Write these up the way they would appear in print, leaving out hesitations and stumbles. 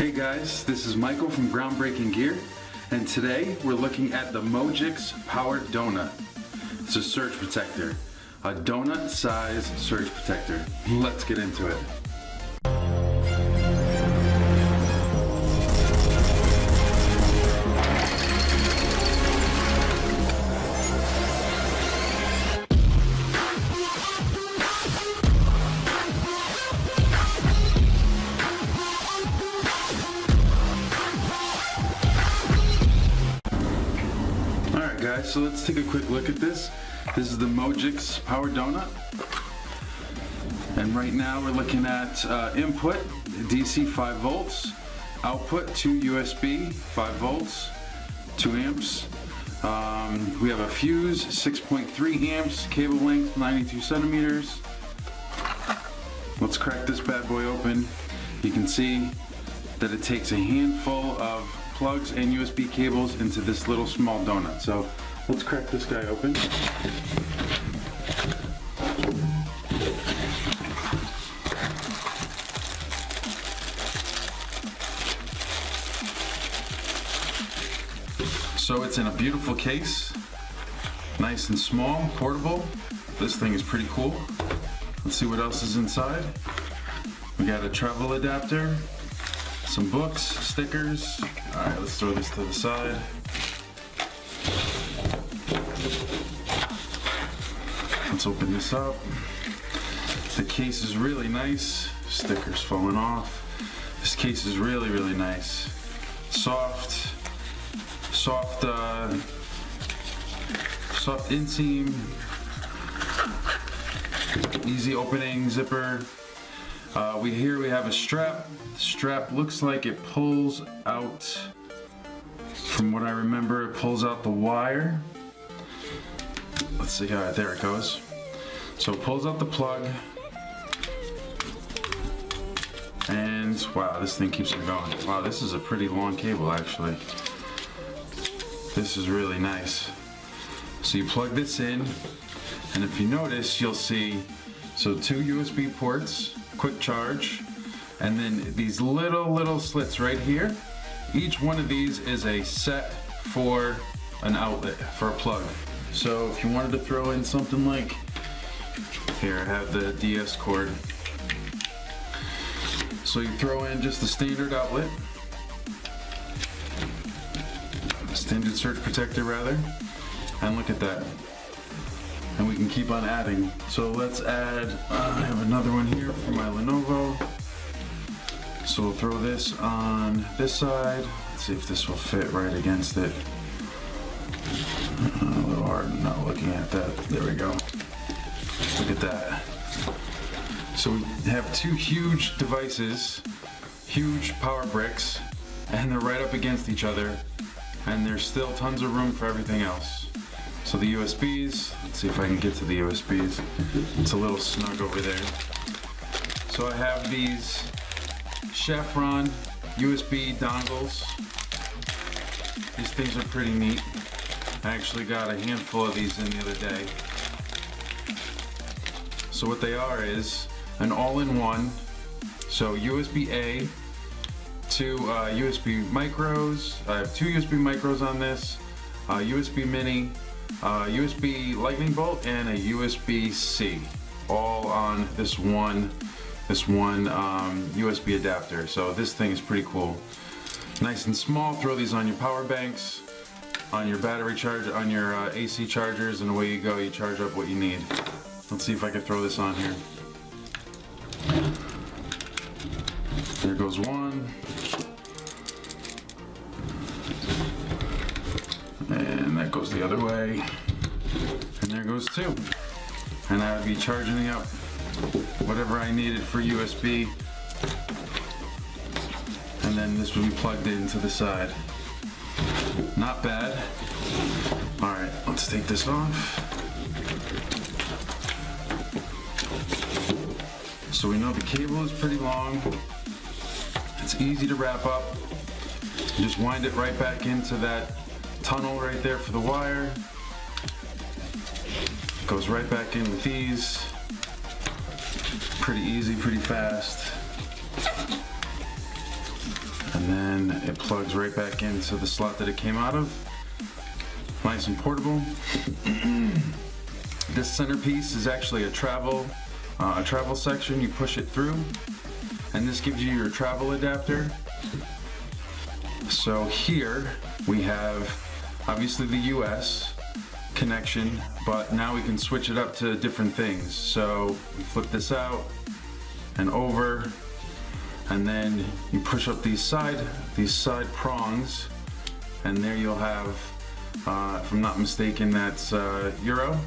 Hey guys, this is Michael from Groundbreaking Gear, and today we're looking at the MoGics Powered Donut. It's a surge protector, a donut size surge protector. Let's get into it. Guys, so let's take a quick look at this. This is the MoGics Power Donut, and right now we're looking at input DC 5 volts, output 2 USB 5 volts, 2 amps. We have a fuse 6.3 amps, cable length 92 centimeters. Let's crack this bad boy open. You can see that it takes a handful of plugs and USB cables into this little small donut. So let's crack this guy open. So it's in a beautiful case, nice and small, portable. This thing is pretty cool. Let's see what else is inside. We got a travel adapter, some books, stickers. All right, let's throw this to the side. Let's open this up. The case is really nice. Stickers falling off. This case is really, really nice. Soft inseam. Easy opening zipper. We have a strap. The strap looks like it pulls out, from what I remember, it pulls out the wire. Let's see, there it goes. So it pulls out the plug, and wow, this thing keeps on going. Wow, this is a pretty long cable actually. This is really nice. So you plug this in, and if you notice, you'll see, so 2 USB ports, quick charge, and then these little slits right here. Each one of these is a set for an outlet, for a plug. So if you wanted to throw in something like, here I have the DS cord. So you throw in just the standard outlet, standard surge protector rather, and look at that. And we can keep on adding. So let's add, I have another one here for my Lenovo. So we'll throw this on this side. Let's see if this will fit right against it. A little hard not looking at that. There we go. Look at that. So we have 2 huge devices, huge power bricks, and they're right up against each other, and there's still tons of room for everything else. So the USBs, let's see if I can get to the USBs. It's a little snug over there. So I have these Chafon USB dongles. These things are pretty neat. I actually got a handful of these in the other day. So what they are is an all-in-one. So USB-A, 2 USB micros. I have 2 USB micros on this, USB mini, USB lightning bolt, and a USB-C, all on this one USB adapter. So this thing is pretty cool. Nice and small. Throw these on your power banks, on your battery charge, on your AC chargers, and away you go. You charge up what you need. Let's see if I can throw this on here. There goes one. And that goes the other way. And there goes 2. And I would be charging up whatever I needed for USB. And then this would be plugged into the side. Not bad. Alright, let's take this off. So we know the cable is pretty long. It's easy to wrap up. You just wind it right back into that tunnel right there for the wire. Goes right back in with these. Pretty easy, pretty fast. then it plugs right back into the slot that it came out of. Nice and portable. This centerpiece is actually a travel section. You push it through, and this gives you your travel adapter. So here we have obviously the US connection, but now we can switch it up to different things. So we flip this out and over, and then you push up these side prongs, and there you'll have, if I'm not mistaken, that's Euro.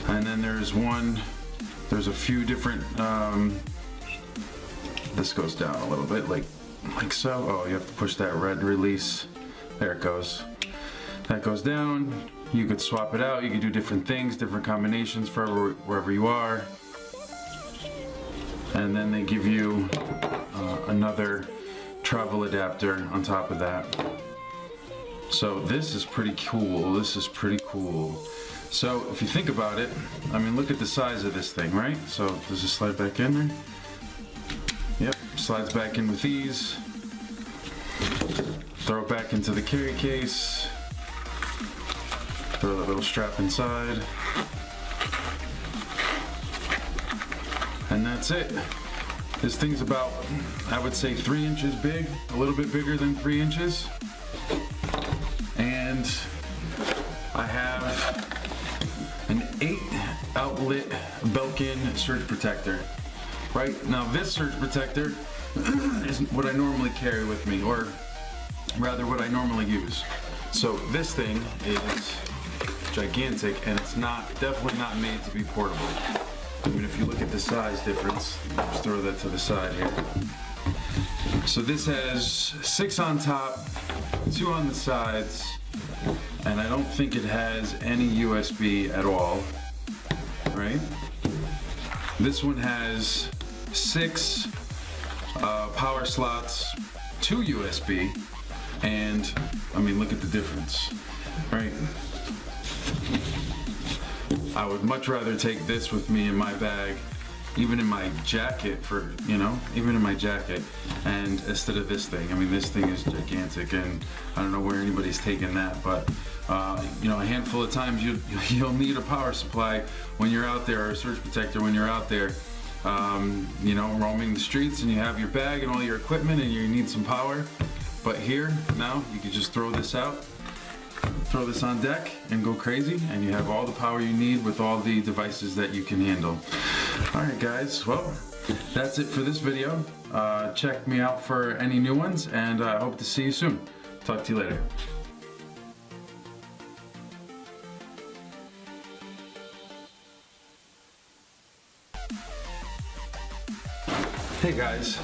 And then there's a few different, this goes down a little bit, like so. Oh, you have to push that red release. There it goes. That goes down. You could swap it out. You could do different things, different combinations for wherever you are. And then they give you another travel adapter on top of that. So this is pretty cool. This is pretty cool. So if you think about it, I mean, look at the size of this thing, right? So does this slide back in there? Yep, slides back in with ease. Throw it back into the carry case. Throw that little strap inside. And that's it. This thing's about, I would say, 3 inches big, a little bit bigger than 3 inches. And I have an 8-outlet Belkin surge protector. Right now, this surge protector is what I normally carry with me, or rather what I normally use. So this thing is gigantic, and it's definitely not made to be portable. I mean, if you look at the size difference, just throw that to the side here. So this has 6 on top, 2 on the sides, and I don't think it has any USB at all, right? This one has 6 power slots, 2 USB, and I mean, look at the difference, right? I would much rather take this with me in my bag, even in my jacket even in my jacket, and instead of this thing. I mean, this thing is gigantic, and I don't know where anybody's taking that, but a handful of times you'll need a power supply when you're out there, or a surge protector when you're out there, roaming the streets, and you have your bag and all your equipment, and you need some power. But here, now, you can just throw this out, throw this on deck, and go crazy, and you have all the power you need with all the devices that you can handle. Alright guys, well, that's it for this video. Check me out for any new ones, and I hope to see you soon. Talk to you later. Hey guys,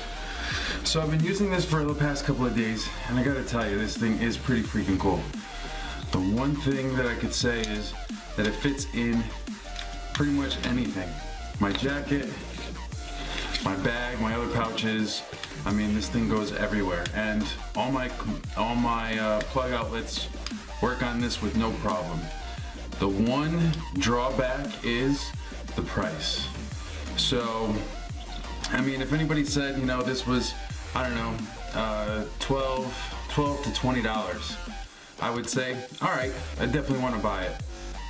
so I've been using this for the past couple of days, and I gotta tell you, this thing is pretty freaking cool. The one thing that I could say is that it fits in pretty much anything. My jacket, my bag, my other pouches. I mean, this thing goes everywhere, and all my plug outlets work on this with no problem. The one drawback is the price. So, I mean, if anybody said, this was, I don't know, $12 to $20, I would say, all right, I definitely want to buy it.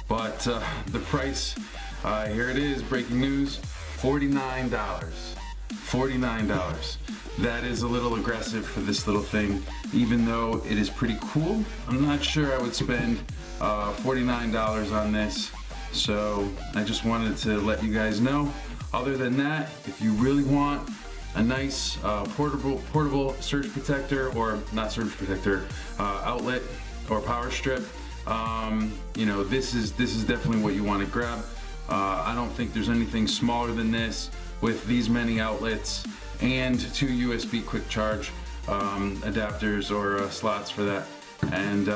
But the price, here it is, breaking news, $49. $49. That is a little aggressive for this little thing, even though it is pretty cool. I'm not sure I would spend $49 on this, so I just wanted to let you guys know. Other than that, if you really want a nice portable surge protector, or not surge protector, outlet or power strip, this is definitely what you want to grab. I don't think there's anything smaller than this with these many outlets and 2 USB quick charge adapters or slots for that. And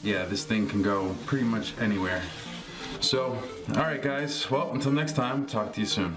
yeah, this thing can go pretty much anywhere. So, alright guys, well, until next time, talk to you soon.